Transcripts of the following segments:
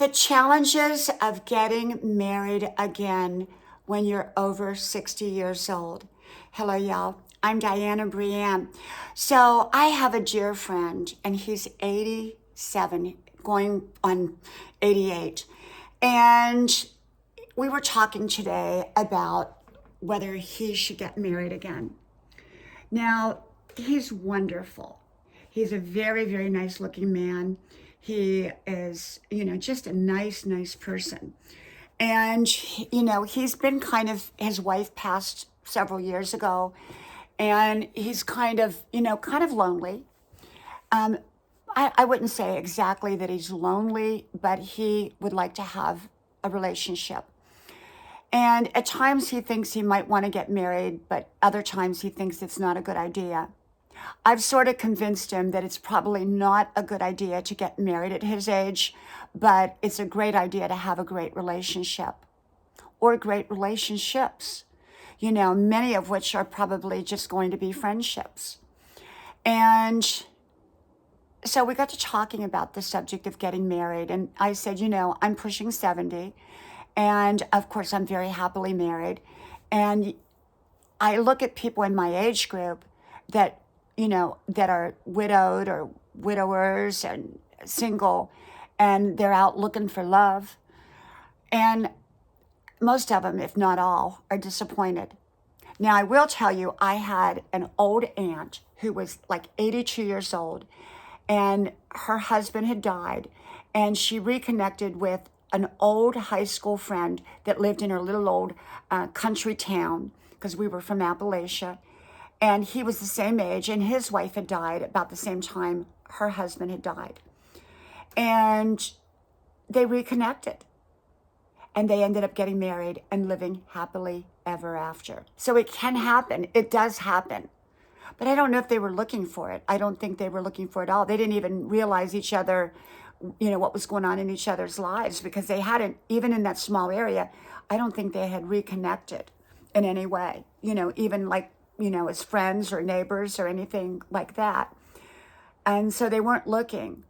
The challenges of getting married again when you're over 60 years old. Hello, y'all. I'm Diana Brienne. So I have a dear friend, and he's 87, going on 88. And we were talking today about whether he should get married again. Now, he's wonderful. He's a very, very nice looking man. He is, just a nice person. And, he's been his wife passed several years ago, and he's kind of lonely. I wouldn't say exactly that he's lonely, but he would like to have a relationship. And at times he thinks he might want to get married, but other times he thinks it's not a good idea. I've sort of convinced him that it's probably not a good idea to get married at his age, but it's a great idea to have a great relationship or great relationships, many of which are probably just going to be friendships. And so we got to talking about the subject of getting married. And I said, I'm pushing 70. And of course, I'm very happily married. And I look at people in my age group that are widowed or widowers and single, and they're out looking for love. And most of them, if not all, are disappointed. Now, I will tell you, I had an old aunt who was like 82 years old, and her husband had died, and she reconnected with an old high school friend that lived in her little old country town, because we were from Appalachia. And he was the same age, and his wife had died about the same time her husband had died. And they reconnected. And they ended up getting married and living happily ever after. So it can happen. It does happen. But I don't know if they were looking for it. I don't think they were looking for it at all. They didn't even realize each other, what was going on in each other's lives, because they hadn't, even in that small area, I don't think they had reconnected in any way, even like, as friends or neighbors or anything like that. And so they weren't looking.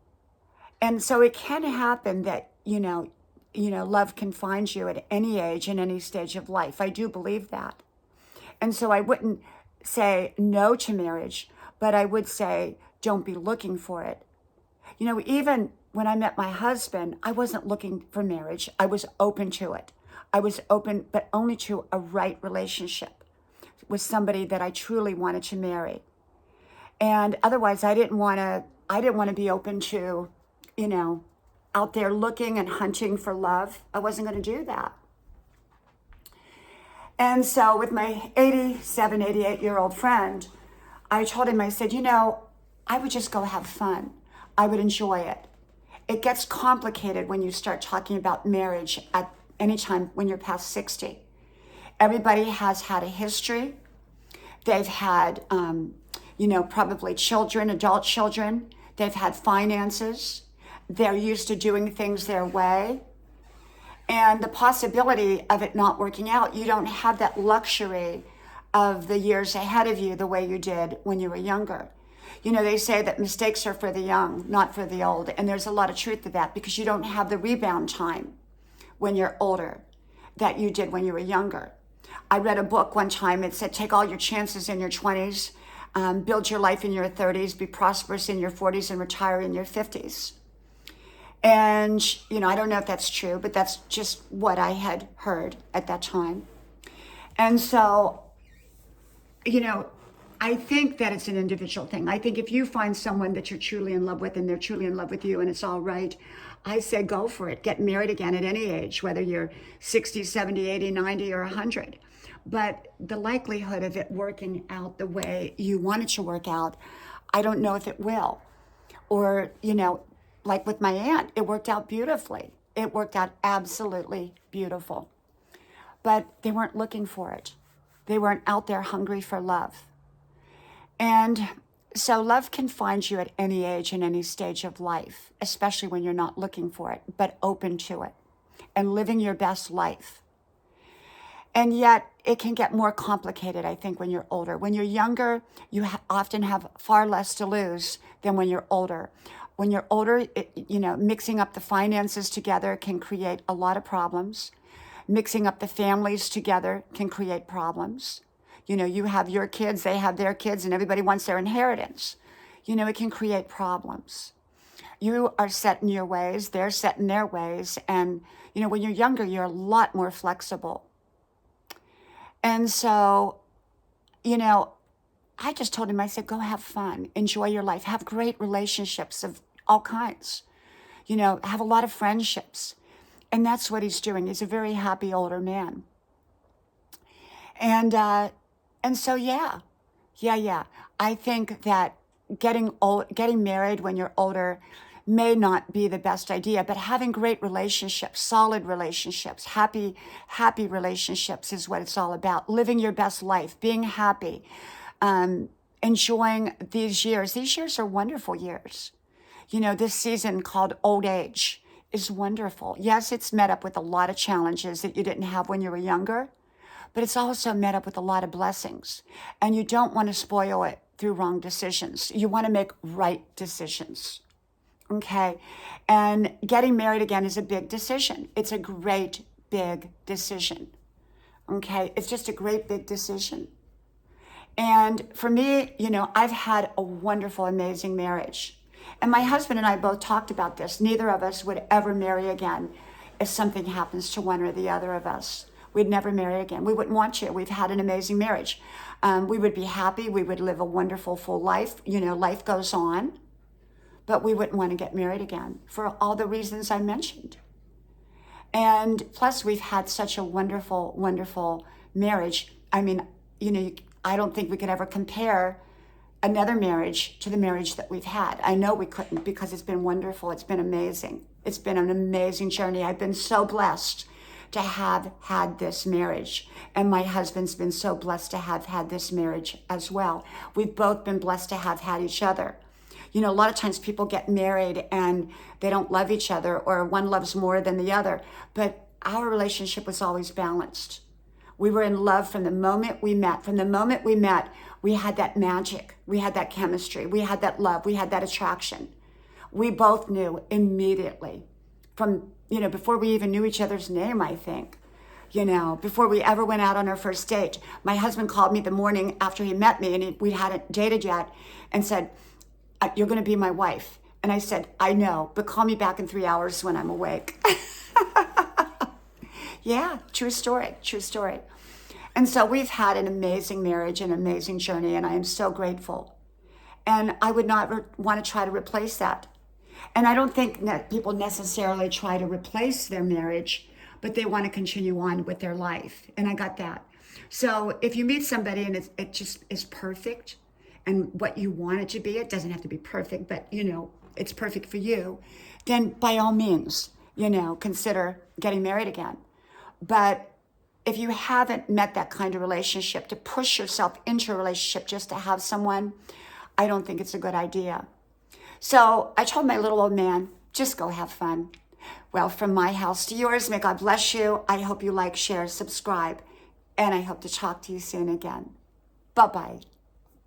And so it can happen that, love can find you at any age and any stage of life. I do believe that. And so I wouldn't say no to marriage, but I would say don't be looking for it. Even when I met my husband, I wasn't looking for marriage. I was open to it. I was open, but only to a right relationship with somebody that I truly wanted to marry. And otherwise, I didn't want to be open to, out there looking and hunting for love. I wasn't going to do that. And so with my 87, 88-year-old friend, I told him, I said, I would just go have fun. I would enjoy it. It gets complicated when you start talking about marriage at any time when you're past 60. Everybody has had a history. They've had, probably children, adult children. They've had finances. They're used to doing things their way. And the possibility of it not working out, you don't have that luxury of the years ahead of you the way you did when you were younger. They say that mistakes are for the young, not for the old. And there's a lot of truth to that, because you don't have the rebound time when you're older that you did when you were younger. I read a book one time. It said, take all your chances in your 20s, build your life in your 30s, be prosperous in your 40s, and retire in your 50s. And, I don't know if that's true, but that's just what I had heard at that time. And so, I think that it's an individual thing. I think if you find someone that you're truly in love with and they're truly in love with you and it's all right, I say go for it. Get married again at any age, whether you're 60, 70, 80, 90, or 100. But the likelihood of it working out the way you want it to work out, I don't know if it will. Or, like with my aunt, it worked out beautifully. It worked out absolutely beautiful. But they weren't looking for it. They weren't out there hungry for love. And so love can find you at any age and any stage of life, especially when you're not looking for it, but open to it and living your best life. And yet it can get more complicated, I think, when you're older. When you're younger, you often have far less to lose than when you're older. When you're older, mixing up the finances together can create a lot of problems. Mixing up the families together can create problems. You have your kids, they have their kids, and everybody wants their inheritance. It can create problems. You are set in your ways, they're set in their ways. And, when you're younger, you're a lot more flexible. And so, I just told him, I said, go have fun, enjoy your life, have great relationships of all kinds, have a lot of friendships. And that's what he's doing. He's a very happy older man. And so, yeah. I think that getting married when you're older may not be the best idea, but having great relationships, solid relationships, happy relationships is what it's all about. Living your best life, being happy, enjoying these years. These years are wonderful years. This season called old age is wonderful. Yes, it's met up with a lot of challenges that you didn't have when you were younger, but it's also met up with a lot of blessings. And you don't want to spoil it through wrong decisions. You want to make right decisions. Okay? And getting married again is a big decision. It's a great big decision. Okay? It's just a great big decision. And for me, I've had a wonderful, amazing marriage. And my husband and I both talked about this. Neither of us would ever marry again if something happens to one or the other of us. We'd never marry again. We wouldn't want to. We've had an amazing marriage. We would be happy. We would live a wonderful, full life. Life goes on. But we wouldn't want to get married again for all the reasons I mentioned. And plus, we've had such a wonderful, wonderful marriage. I mean, I don't think we could ever compare another marriage to the marriage that we've had. I know we couldn't, because it's been wonderful. It's been amazing. It's been an amazing journey. I've been so blessed to have had this marriage. And my husband's been so blessed to have had this marriage as well. We've both been blessed to have had each other. A lot of times people get married and they don't love each other, or one loves more than the other. But our relationship was always balanced. We were in love from the moment we met. From the moment we met, we had that magic. We had that chemistry. We had that love. We had that attraction. We both knew immediately from, before we even knew each other's name, I think. Before we ever went out on our first date. My husband called me the morning after he met me, and we hadn't dated yet, and said, "You're going to be my wife." And I said, "I know, but call me back in 3 hours when I'm awake." Yeah, true story. And so we've had an amazing marriage, an amazing journey, and I am so grateful. And I would not want to try to replace that. And I don't think that people necessarily try to replace their marriage, but they want to continue on with their life. And I got that. So if you meet somebody and it just is perfect and what you want it to be, it doesn't have to be perfect, but it's perfect for you, then by all means, consider getting married again. But if you haven't met that kind of relationship, to push yourself into a relationship just to have someone, I don't think it's a good idea. So I told my little old man, just go have fun. Well, from my house to yours, may God bless you. I hope you like, share, subscribe, and I hope to talk to you soon again. Bye-bye.